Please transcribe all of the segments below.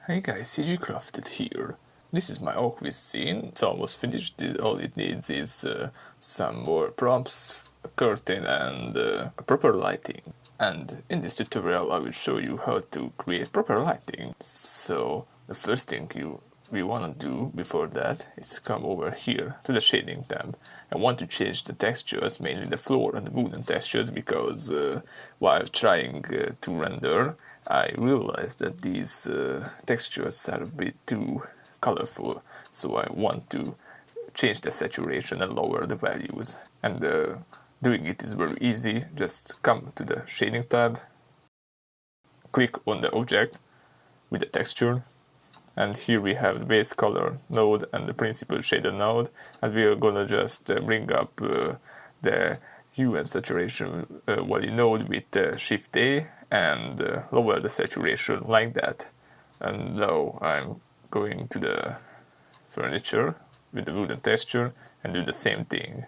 Hey guys, CG Crafted here. This is my Oakwith scene. It's almost finished. All it needs is some more props, a curtain and proper lighting. And in this tutorial I will show you how to create proper lighting. So the first thing we want to do before that is come over here to the shading tab. I want to change the textures, mainly the floor and the wooden textures, because while trying to render I realized that these textures are a bit too colorful, so I want to change the saturation and lower the values. And doing it is very easy. Just come to the shading tab, click on the object with the texture, and here we have the base color node and the principal shader node, and we are gonna just bring up the hue and saturation value node with Shift A and lower the saturation like that. And now I'm going to the furniture with the wooden texture and do the same thing,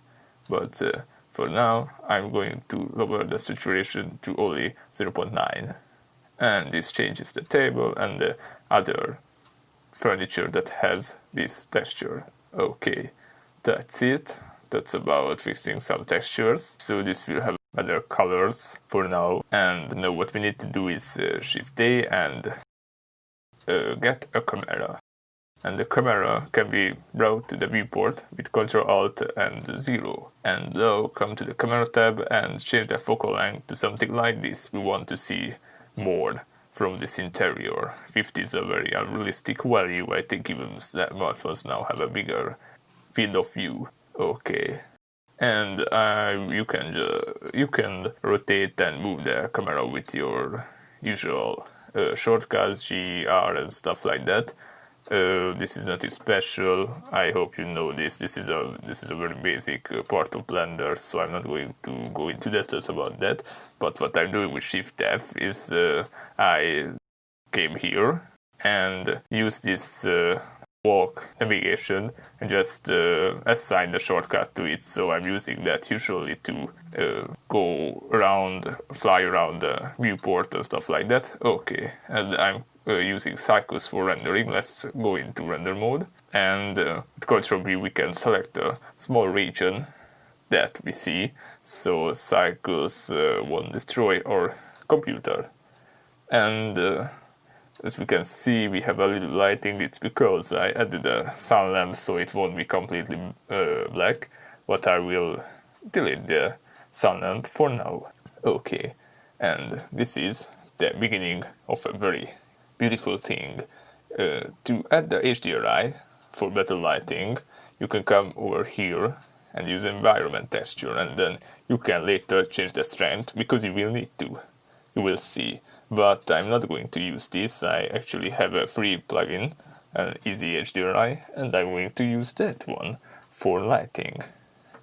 but for now I'm going to lower the saturation to only 0.9, and this changes the table and the other furniture that has this texture. Okay, that's it. That's about fixing some textures, so this will have other colors for now. And now what we need to do is Shift A and get a camera. And the camera can be brought to the viewport with Ctrl Alt and 0. And now come to the camera tab and change the focal length to something like this. We want to see more from this interior. 50 is a very unrealistic value. I think even smartphones now have a bigger field of view. Okay, and you can rotate and move the camera with your usual shortcuts, G, R, and stuff like that. This is nothing special. I hope you know this. This is a very basic part of Blender, so I'm not going to go into details about that. But what I'm doing with Shift F is I came here and use this walk navigation and just assign the shortcut to it. So I'm using that usually to go around, fly around the viewport and stuff like that. Okay, and I'm using cycles for rendering. Let's go into render mode, and with Ctrl B we can select a small region that we see, so cycles won't destroy our computer. And as we can see, we have a little lighting. It's because I added a sun lamp, so it won't be completely black, but I will delete the sun lamp for now. Okay, and this is the beginning of a very beautiful thing. To add the HDRI for better lighting, you can come over here and use environment texture, and then you can later change the strength, because you will need to. You will see. But I'm not going to use this. I actually have a free plugin, an Easy HDRI, and I'm going to use that one for lighting.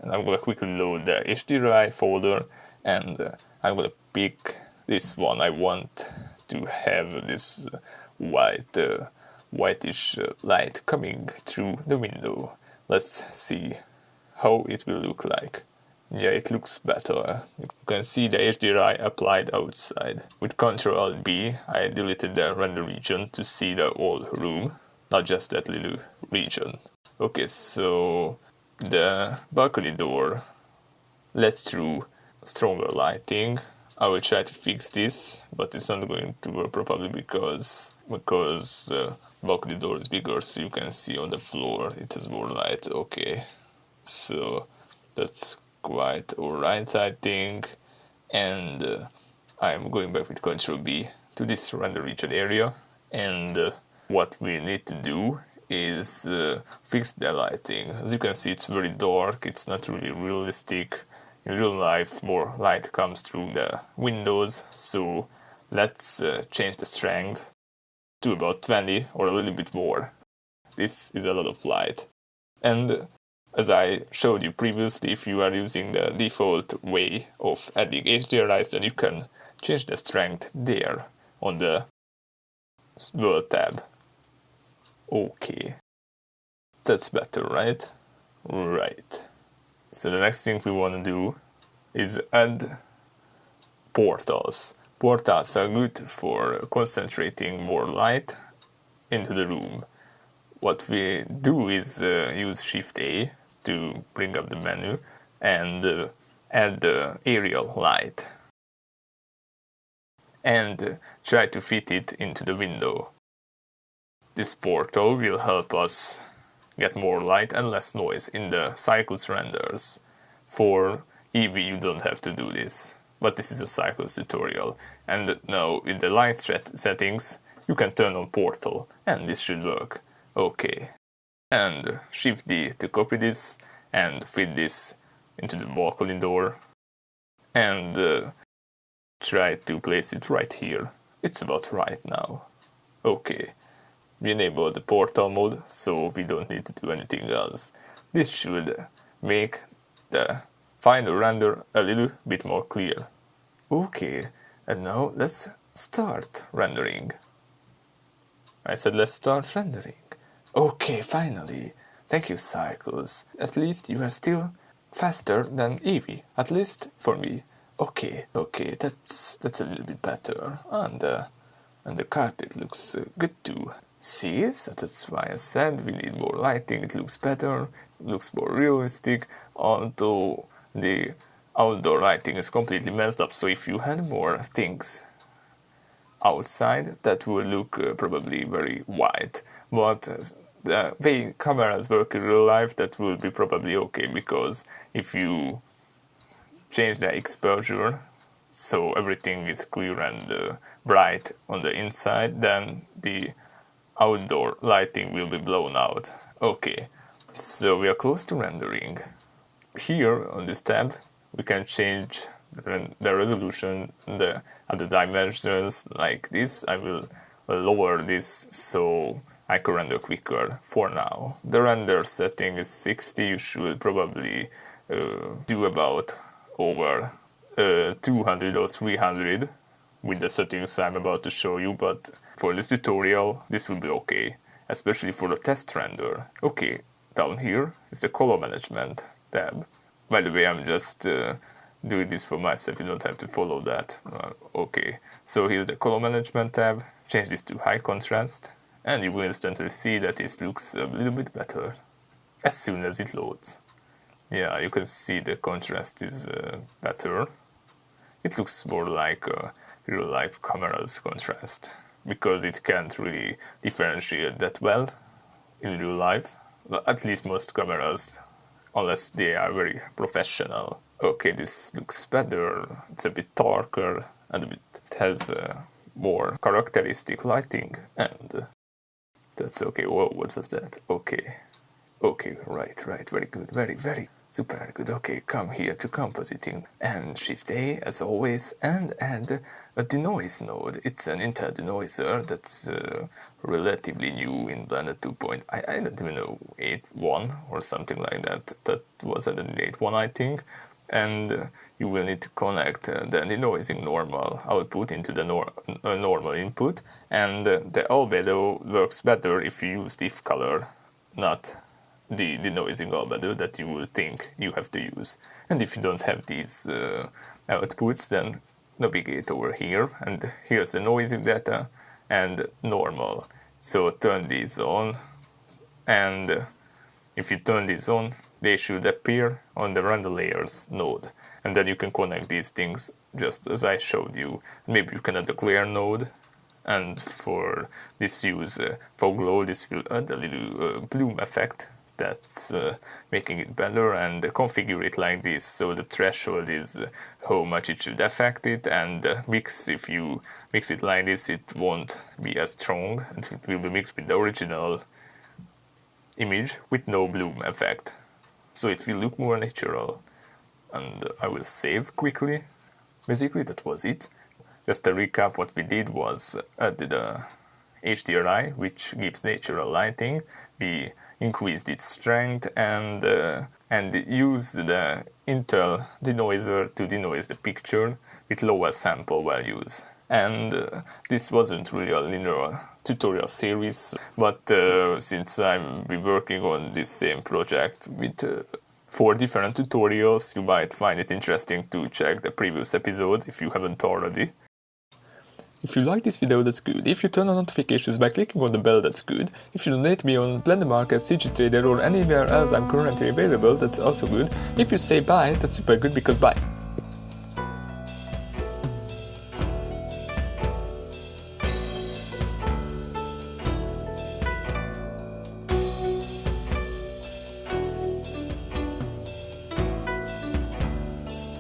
And I'm going to quickly load the HDRI folder, and I'm going to pick this one. I want to have this whitish light coming through the window. Let's see how it will look like. Yeah, it looks better. You can see the HDRI applied outside. With Ctrl Alt B, I deleted the render region to see the whole room, not just that little region. Okay, so the balcony door lets through stronger lighting. I will try to fix this, but it's not going to work probably because balcony door is bigger, so you can see on the floor it has more light. Okay, so that's quite alright, I think. And I'm going back with Ctrl B to this render region area, and what we need to do is fix the lighting. As you can see, it's very dark, it's not really realistic. In real life, more light comes through the windows, so let's change the strength to about 20 or a little bit more. This is a lot of light. And as I showed you previously, if you are using the default way of adding HDRIs, then you can change the strength there on the World tab. Okay, that's better, right? Right. So the next thing we want to do is add portals. Portals are good for concentrating more light into the room. What we do is use Shift A to bring up the menu and add the aerial light and try to fit it into the window. This portal will help us get more light and less noise in the Cycles renders. For Eevee you don't have to do this, but this is a Cycles tutorial. And now with the light settings you can turn on portal and this should work. Okay. And Shift D to copy this and fit this into the balcony door and try to place it right here. It's about right now. Okay. We enable the portal mode, so we don't need to do anything else. This should make the final render a little bit more clear. Okay, and now let's start rendering. I said let's start rendering. Okay, finally. Thank you, Cycles. At least you are still faster than Eevee, at least for me. Okay, that's a little bit better. And the carpet looks good too. See, so that's why I said we need more lighting. It looks better, it looks more realistic, although the outdoor lighting is completely messed up. So if you had more things outside, that would look probably very white. But the way cameras work in real life, that will be probably okay, because if you change the exposure so everything is clear and bright on the inside, then the outdoor lighting will be blown out. Okay, so we are close to rendering. Here on this tab we can change the resolution, the other dimensions like this. I will lower this so I can render quicker for now. The render setting is 60. You should probably do about over 200 or 300 with the settings I'm about to show you, but for this tutorial this will be okay, especially for the test render. Okay, down here is the color management tab. By the way, I'm just doing this for myself, you don't have to follow that. Okay, so here's the color management tab. Change this to high contrast and you will instantly see that it looks a little bit better as soon as it loads. Yeah, you can see the contrast is better. It looks more like real life camera's contrast, because it can't really differentiate that well in real life, at least most cameras, unless they are very professional. Okay, this looks better, it's a bit darker and it has more characteristic lighting, and that's okay. Whoa, what was that? Okay, right, very good, very super good. Okay, come here to compositing and Shift A as always and add a denoise node. It's an Intel denoiser that's relatively new in Blender 2. I don't even know, 8.1 or something like that. That was at an 8.1 I think. And you will need to connect the denoising normal output into the normal input, and the albedo works better if you use diff color, not the denoising albedo that you will think you have to use. And if you don't have these outputs, then navigate over here, and here's the noising data and normal. So turn these on, and if you turn these on, they should appear on the render layers node, and then you can connect these things just as I showed you. Maybe you can add a glare node, and for this use fog glow, this will add a little bloom effect that's making it better, and configure it like this. So the threshold is how much it should affect it, and mix, if you mix it like this, it won't be as strong, and it will be mixed with the original image with no bloom effect. So it will look more natural. And I will save quickly. Basically that was it. Just to recap, what we did was added a HDRI, which gives natural lighting. We increased its strength and used the Intel denoiser to denoise the picture with lower sample values. And this wasn't really a linear tutorial series, but since I'm working on this same project with 4 different tutorials, you might find it interesting to check the previous episodes if you haven't already. If you like this video, that's good. If you turn on notifications by clicking on the bell, that's good. If you donate me on Blender Market, CG Trader or anywhere else I'm currently available, that's also good. If you say bye, that's super good because bye.